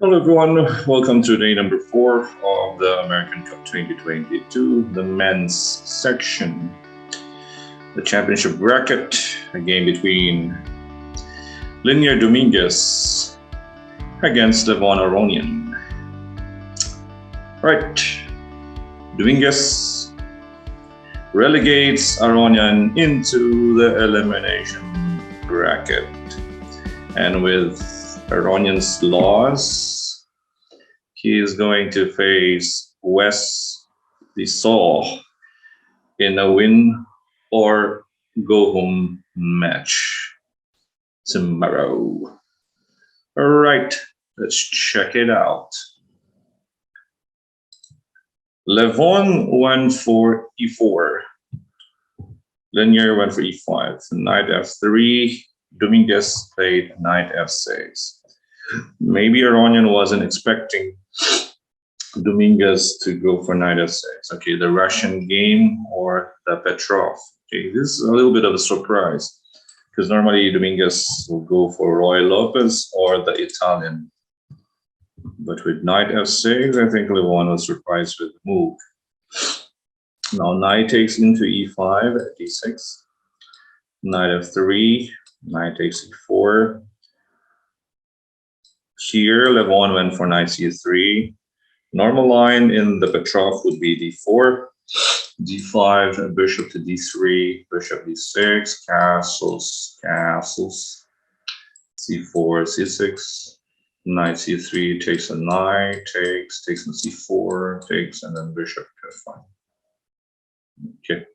Hello, everyone. Welcome to day number 4 of the American Cup 2022, the men's section. The championship bracket, a game between Lenier Dominguez against Levon Aronian. Right, Dominguez relegates Aronian into the elimination bracket. And with Aronian's loss, he is going to face West Saw in a win or go home match tomorrow. All right, let's check it out. Levon went for e4. Lenier went for e5. Knight f3. Dominguez played knight f6. Maybe Aronian wasn't expecting Dominguez to go for knight f6. Okay, the Russian game or the Petrov. Okay, this is a little bit of a surprise because normally Dominguez will go for Roy Lopez or the Italian. But with knight f6, I think Levon was surprised with the move. Now knight takes into e5 at d6. Knight f3, knight takes e4. Here, Levon went for knight c3. Normal line in the Petrov would be d4, d5, bishop to d3, bishop d6, castles, c4, c6, knight c3 takes a knight, takes on c4, takes, and then bishop to f5. Okay,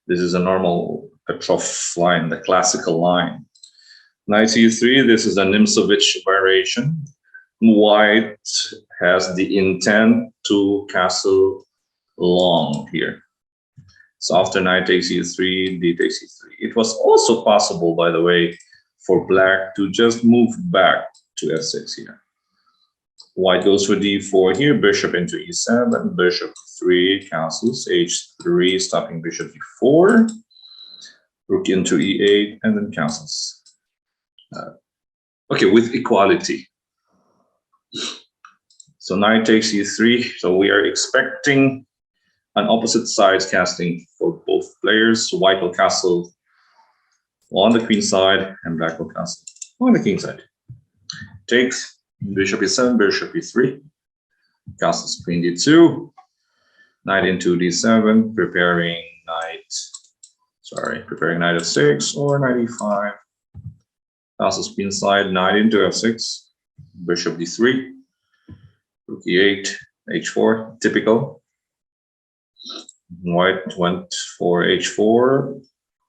this is a normal Petrov line, the classical line. Knight c3, this is a Nimzovich variation. White has the intent to castle long here. So after knight takes e3, d takes e3. It was also possible, by the way, for black to just move back to f6 here. White goes for d4 here, bishop into e7, bishop 3, castles, h3, stopping bishop d4, rook into e8, and then castles. Okay, with equality. So knight takes e3. So we are expecting an opposite sides casting for both players. So white will castle on the queen side and black will castle on the king side. Takes bishop e7, bishop e3, castles queen d2, knight into d7, preparing knight f6 or knight e5. Castles queen side, knight into f6, bishop d3, rook e8, h4, typical. White went for h4,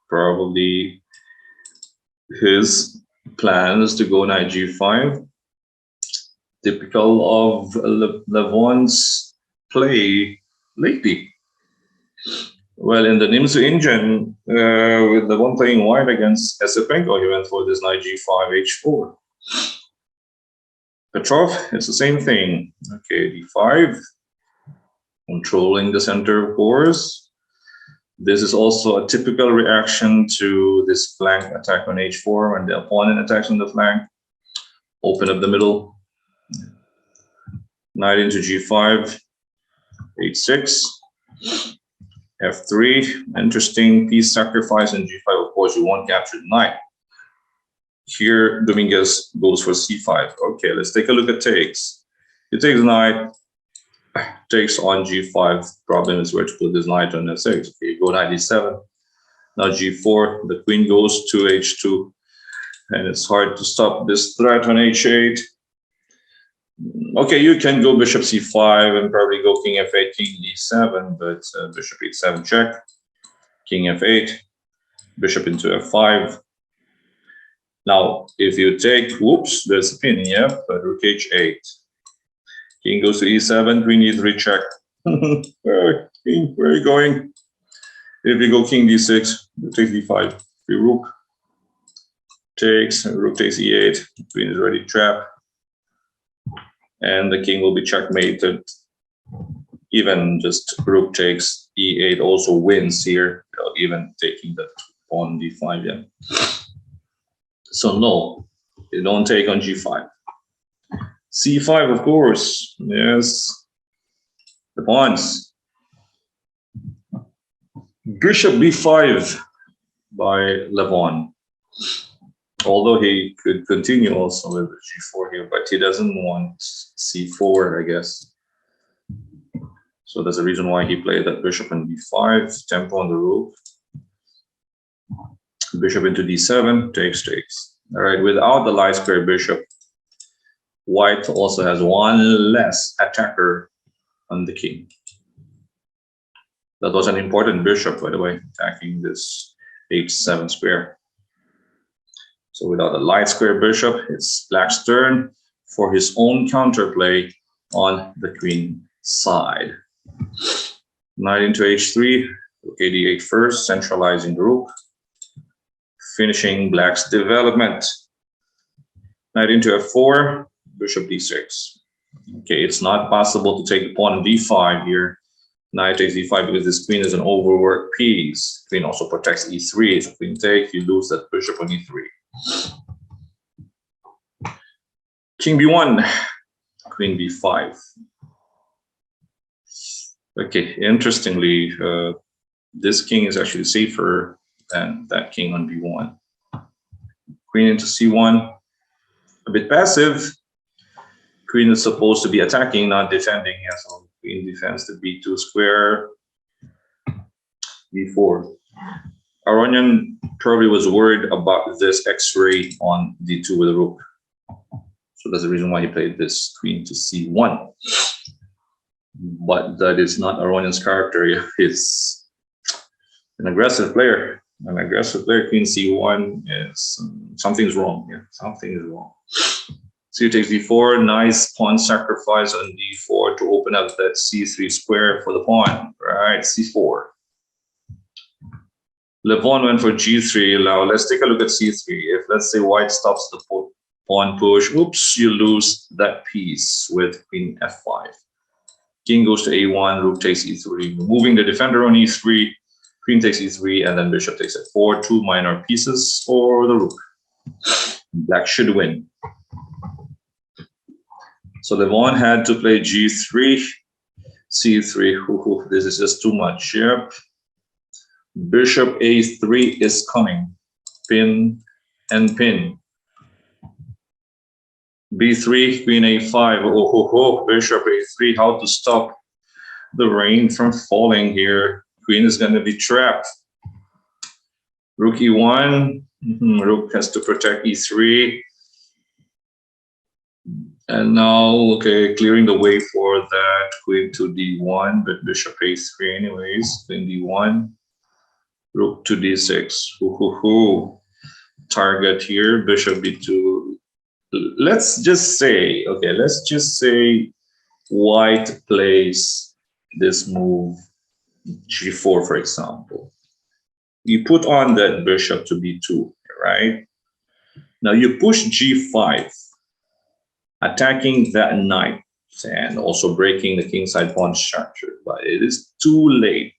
probably his plan is to go knight g5, typical of Levon's play lately. Well, in the Nimzo engine, with Levon playing white against Esipenko, he went for this knight g5, h4. Petrov, it's the same thing. Okay, d5, controlling the center of course. This is also a typical reaction to this flank attack on h4 when the opponent attacks on the flank. Open up the middle. Knight into g5, h6. f3, interesting piece sacrifice in g5. Of course, you won't capture the knight. Here, Dominguez goes for c5. Okay, let's take a look at takes. He takes knight, takes on g5. Problem is where to put this knight on f6. Okay, go knight e7. Now g4, the queen goes to h2. And it's hard to stop this threat on h8. Okay, you can go bishop c5 and probably go king f8, king e7, but bishop e7 check, king f8, bishop into f5. Now, if you take, whoops, there's a pin, yeah, but rook h8. King goes to e7, queen e3 check. Where are you going? If you go king d6, take d5. If you rook takes, rook takes e8, queen is already trapped. And the king will be checkmated. Even just rook takes e8 also wins here, without even taking the pawn d5 yet. So no, you don't take on g5. C5, of course. Yes. The pawns. Bishop B5 by Levon. Although he could continue also with G4 here, but he doesn't want C4, I guess. So that's the reason why he played that bishop in B5, tempo on the rook. Bishop into D7, takes. All right, without the light square bishop, white also has one less attacker on the king. That was an important bishop, by the way, attacking this H7 square. So without a light square bishop, it's black's turn for his own counterplay on the queen side. Knight into H3, rook A8 first, centralizing the rook, finishing black's development. Knight into F4, bishop D6. Okay, it's not possible to take the pawn on D5 here. Knight takes D5 because this queen is an overworked piece. Queen also protects E3. So queen take, you lose that bishop on E3. King B1, queen B5. Okay, interestingly, this king is actually safer than that king on B1. Queen into C1, a bit passive. Queen is supposed to be attacking, not defending. Yeah, so queen defends the B2 square, B4. Aronian probably was worried about this X-ray on D2 with a rook. So that's the reason why he played this queen to C1. But that is not Aronian's character. He's an aggressive player. An aggressive player, queen C1 is something's wrong here. Something is wrong. C takes D4, nice pawn sacrifice on D4 to open up that C3 square for the pawn. Right, C4. Levon went for G3. Now let's take a look at C3. If let's say white stops the pawn push, oops, you lose that piece with queen F5. King goes to A1, rook takes E3, moving the defender on E3, queen takes E3, and then bishop takes F4, two minor pieces for the rook. Black should win. So Levon had to play G3, C3. This is just too much. Yep. Bishop A3 is coming. Pin and pin. B3, queen A5. Bishop A3. How to stop the rain from falling here? Queen is going to be trapped. Rook E1. Rook has to protect E3. And now, okay, clearing the way for that queen to D1, but bishop A3 anyways. Queen D1. Rook to D6. Target here, bishop B2. Let's just say, okay, let's just say white plays this move, G4, for example. You put on that bishop to B2, right? Now you push G5, attacking that knight and also breaking the kingside pawn structure, but it is too late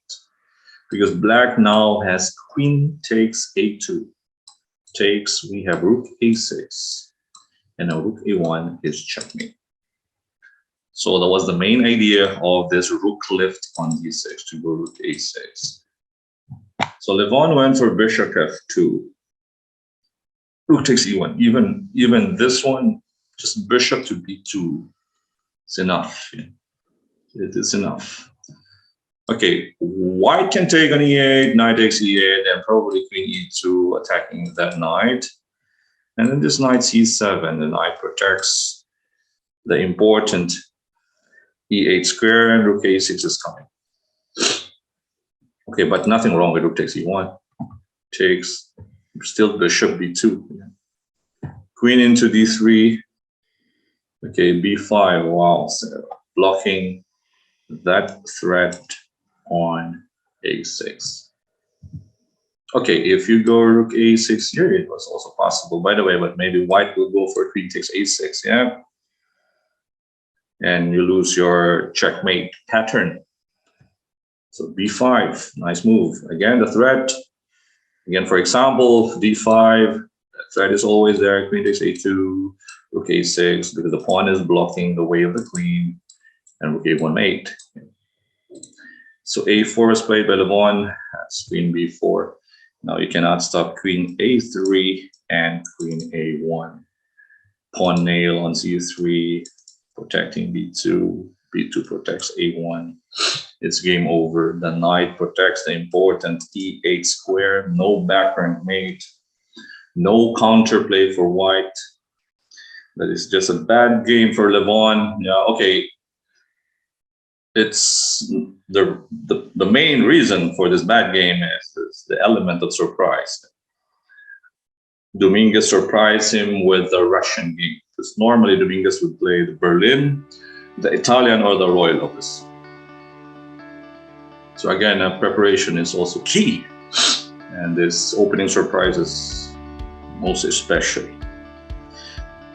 because black now has queen takes A2. Takes, we have rook A6, and now rook A1 is checkmate. So that was the main idea of this rook lift on D6 to go rook A6. So Levon went for bishop F2. Rook takes E1. Even this one, just bishop to B2 is enough. It is enough. Okay, white can take on E8, knight takes E8, and probably queen E2 attacking that knight. And then this knight C7, the knight protects the important E8 square, and rook A6 is coming. Okay, but nothing wrong with rook takes E1. Takes, still bishop B2. Queen into D3. Okay, B5, wow, so blocking that threat on A6. Okay, if you go rook A6 here, it was also possible, by the way, but maybe white will go for queen takes A6, yeah? And you lose your checkmate pattern. So B5, nice move. Again, the threat. Again, for example, D5, the threat is always there, queen takes A2, Rook a6, because the pawn is blocking the way of the queen, and rook a1 mate. So a4 is played by Levon. That's queen b4. Now you cannot stop queen a3 and queen a1. Pawn nail on c3, protecting b2. b2 protects a1. It's game over. The knight protects the important e8 square. No back rank mate. No counterplay for white. That is just a bad game for Levon. Yeah, okay. It's the main reason for this bad game is the element of surprise. Dominguez surprised him with the Russian game, because normally Dominguez would play the Berlin, the Italian, or the Royal Opus. So again, preparation is also key, and this opening surprise is most especially.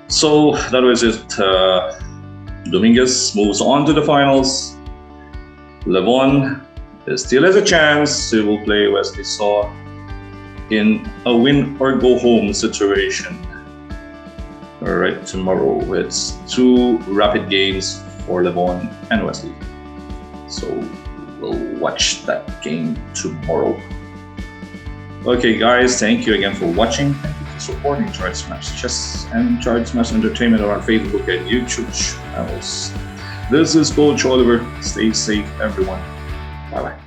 So that was it. Dominguez moves on to the finals. Levon still has a chance. He will play Wesley Saw in a win or go home situation. All right, tomorrow it's 2 rapid games for Levon and Wesley. So we'll watch that game tomorrow. Okay, guys, thank you again for watching. Thank you for supporting Charge Smash Chess and Charge Smash Entertainment on our Facebook and YouTube channels. This is Coach Oliver. Stay safe, everyone. Bye-bye.